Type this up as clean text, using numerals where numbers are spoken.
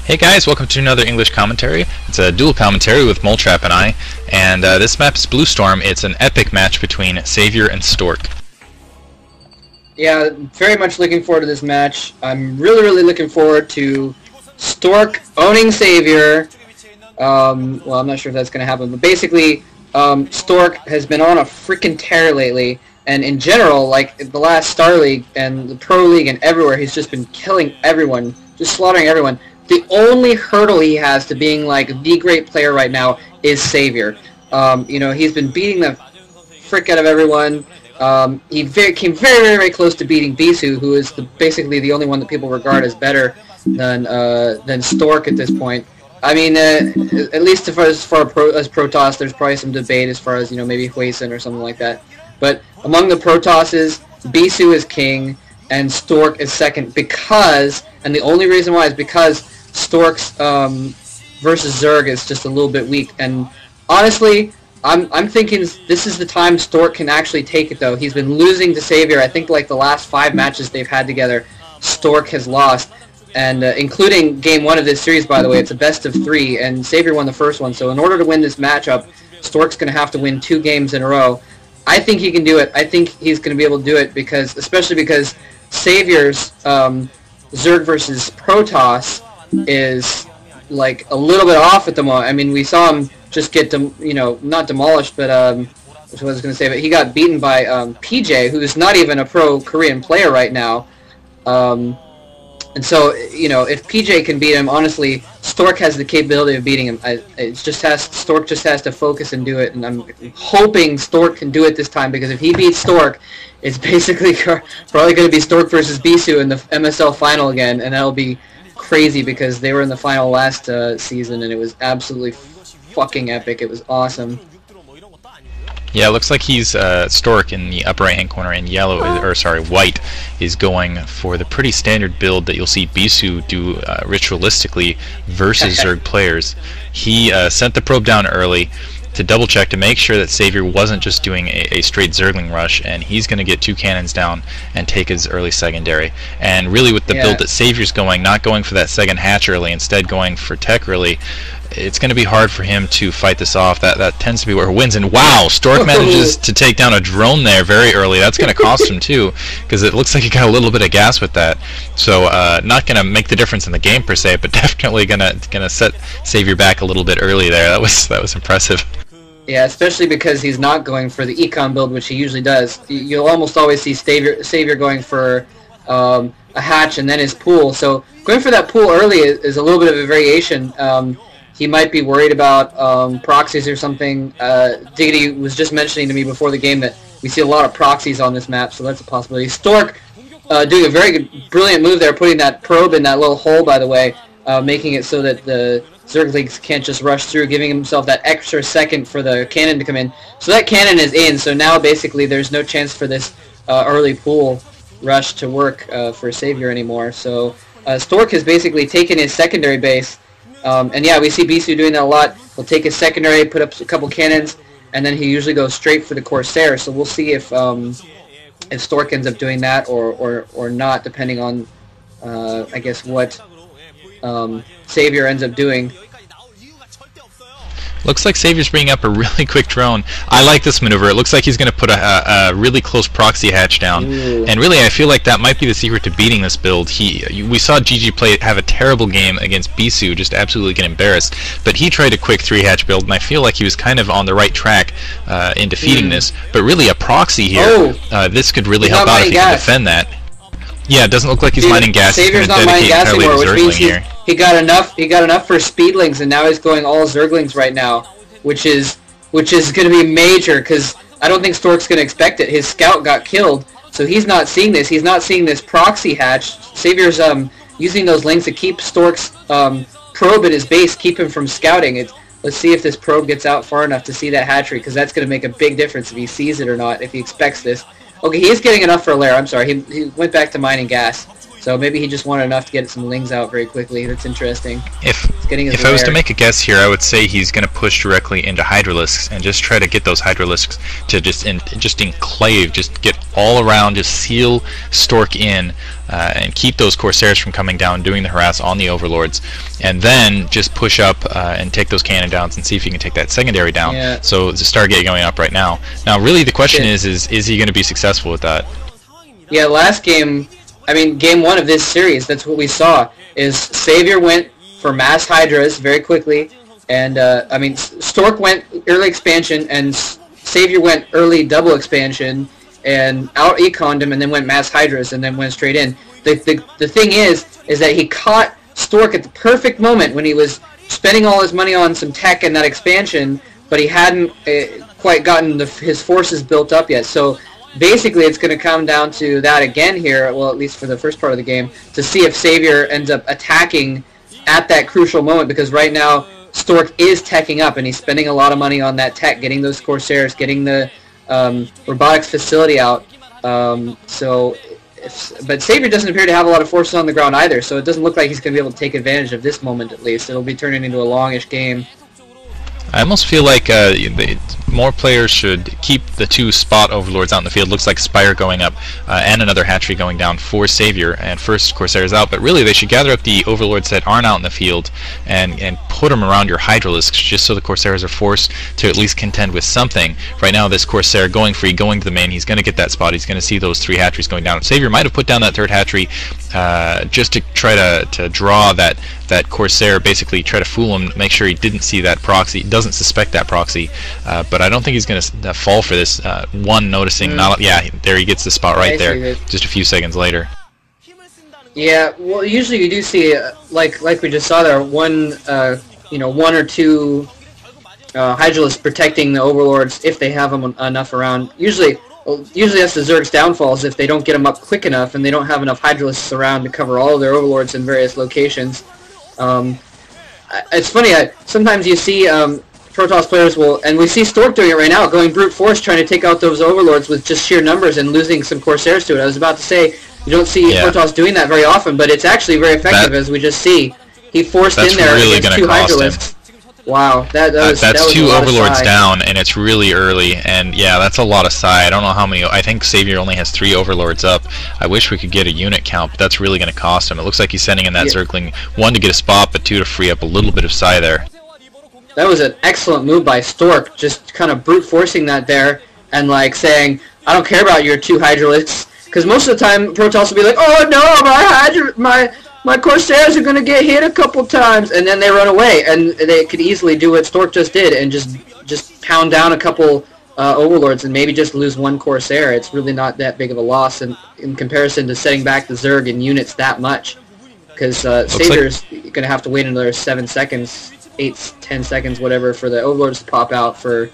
Hey guys, welcome to another English commentary. It's a dual commentary with Moletrap and I, and this map is Blue Storm. It's an epic match between Savior and Stork. Yeah, very much looking forward to this match. I'm really looking forward to Stork owning Savior. Well, I'm not sure if that's going to happen, but basically, Stork has been on a freaking tear lately, and in general, like the last Star League and the Pro League and everywhere, he's just been killing everyone, just slaughtering everyone. The only hurdle he has to being like the great player right now is Savior. You know, he's been beating the frick out of everyone. He came very close to beating Bisou, who is basically the only one that people regard as better than Stork at this point. I mean, at least as far as Protoss, there's probably some debate as far as, you know, maybe Hueson or something like that. But among the Protosses, Bisou is king and Stork is second because, and the only reason why is because Stork's versus Zerg is just a little bit weak. And honestly, I'm thinking this is the time Stork can actually take it, though. He's been losing to Savior. I think like the last 5 matches they've had together, Stork has lost. And including game 1 of this series, by the way, it's a best of 3, and Savior won the first one. So in order to win this matchup, Stork's going to have to win 2 games in a row. I think he can do it. I think he's going to be able to do it because, especially because Savior's Zerg versus Protoss is like a little bit off at the moment. I mean, we saw him just get, not demolished, but what I was going to say, but he got beaten by PJ, who's not even a pro Korean player right now. And so, you know, if PJ can beat him, honestly, Stork has the capability of beating him. Stork just has to focus and do it, and I'm hoping Stork can do it this time, because if he beats Stork, it's basically probably going to be Stork versus Bisou in the MSL final again, and that'll be crazy because they were in the final last season, and it was absolutely fucking epic. It was awesome. Yeah, it looks like he's Stork in the upper right hand corner, and white is going for the pretty standard build that you'll see Bisou do ritualistically versus Zerg players. He sent the probe down early to double check to make sure that Savior wasn't just doing a straight Zergling rush, and he's going to get 2 cannons down and take his early secondary. And really with the build that Savior's going, not going for that second hatch early, instead going for tech early, it's going to be hard for him to fight this off. That tends to be where he wins. And wow, Stork manages to take down a drone there very early. That's going to cost him too, because it looks like he got a little bit of gas with that. So not going to make the difference in the game per se, but definitely going to set Savior back a little bit early there. That was impressive. Yeah, especially because he's not going for the econ build, which he usually does. You'll almost always see Savior going for a hatch and then his pool. So going for that pool early is a little bit of a variation. He might be worried about proxies or something. Diggity was just mentioning to me before the game that we see a lot of proxies on this map, so that's a possibility. Stork doing a very brilliant move there, putting that probe in that little hole, by the way, making it so that the Zerglings can't just rush through, giving himself that extra second for the cannon to come in. So that cannon is in, so now basically there's no chance for this early pool rush to work for Savior anymore. So Stork has basically taken his secondary base. And yeah, we see Bisou doing that a lot. He'll take his secondary, put up a couple cannons, and then he usually goes straight for the Corsair. So we'll see if Stork ends up doing that or not, depending on I guess what Savior ends up doing. Looks like Savior's bringing up a really quick drone. I like this maneuver. It looks like he's going to put a really close proxy hatch down. Ooh. And really, I feel like that might be the secret to beating this build. We saw GG play have a terrible game against Bisou, just absolutely get embarrassed. But he tried a quick 3-hatch build, and I feel like he was kind of on the right track in defeating this. But really, a proxy here, this could really help out if he can defend that. Yeah, it doesn't look like he's mining gas. Savior's not mining gas anymore, which means he got enough for speedlings, and now he's going all Zerglings right now, which is going to be major, because I don't think Stork's going to expect it. His scout got killed, so he's not seeing this. He's not seeing this proxy hatch. Savior's using those links to keep Stork's probe at his base, keep him from scouting. Let's see if this probe gets out far enough to see that hatchery, because that's going to make a big difference if he sees it or not, if he expects this. Okay, he is getting enough for a lair. I'm sorry, he went back to mining gas. So maybe he just wanted enough to get some lings out very quickly. That's interesting. If I was to make a guess here, I would say he's going to push directly into Hydralisks and just try to get those Hydralisks to just enclave, just get all around, just seal Stork in, and keep those Corsairs from coming down, doing the harass on the Overlords, and then just push up and take those cannon downs and see if you can take that secondary down. Yeah. So the Stargate going up right now. Now, really, the question is he going to be successful with that? Yeah, last game, I mean, game 1 of this series, that's what we saw, is Savior went for mass Hydras very quickly, and, I mean, Stork went early expansion, and Savior went early double expansion, and out-econned him, and then went mass Hydras, and then went straight in. The thing is that he caught Stork at the perfect moment when he was spending all his money on some tech and that expansion, but he hadn't quite gotten his forces built up yet, so basically, it's going to come down to that again here, well, at least for the first part of the game, to see if Savior ends up attacking at that crucial moment, because right now, Stork is teching up, and he's spending a lot of money on that tech, getting those Corsairs, getting the robotics facility out. But Savior doesn't appear to have a lot of forces on the ground either, so it doesn't look like he's going to be able to take advantage of this moment, at least. It'll be turning into a longish game. I almost feel like more players should keep the 2 spot Overlords out in the field. Looks like Spire going up and another hatchery going down for Savior and first Corsairs out, but really they should gather up the Overlords that aren't out in the field and put them around your Hydralisks just so the Corsairs are forced to at least contend with something. Right now this Corsair going free, going to the main, he's going to get that spot, he's going to see those 3 hatcheries going down. Savior might have put down that 3rd hatchery just to try to draw that Corsair, basically try to fool him, make sure he didn't see that proxy, doesn't suspect that proxy, but I don't think he's going to fall for this. One noticing, yeah, there he gets the spot right there, just a few seconds later. Yeah, well, usually you do see, like we just saw there, one or two Hydralisks protecting the Overlords if they have them enough around. Usually that's the Zerg's downfalls if they don't get them up quick enough and they don't have enough Hydralisks around to cover all of their Overlords in various locations. It's funny, sometimes you see Protoss players will, and we see Stork doing it right now, going brute force trying to take out those Overlords with just sheer numbers and losing some Corsairs to it. I was about to say, you don't see Protoss doing that very often, but it's actually very effective, as we just see. He forced in there really against 2 Hydralisks. Wow, that's 2 Overlords down, and it's really early, and yeah, that's a lot of psi. I don't know how many, I think Savior only has 3 Overlords up. I wish we could get a unit count, but that's really going to cost him. It looks like he's sending in that circling, 1 to get a spot, but 2 to free up a little bit of psi there. That was an excellent move by Stork, just kind of brute forcing that there, and like saying, I don't care about your 2 Hydralisks, because most of the time Protoss will be like, oh no, my Corsairs are going to get hit a couple times, and then they run away, and they could easily do what Stork just did and just pound down a couple Overlords and maybe just lose 1 Corsair. It's really not that big of a loss in comparison to setting back the Zerg in units that much, because Savior's going to have to wait another 7 seconds, 8, 10 seconds, whatever, for the Overlords to pop out for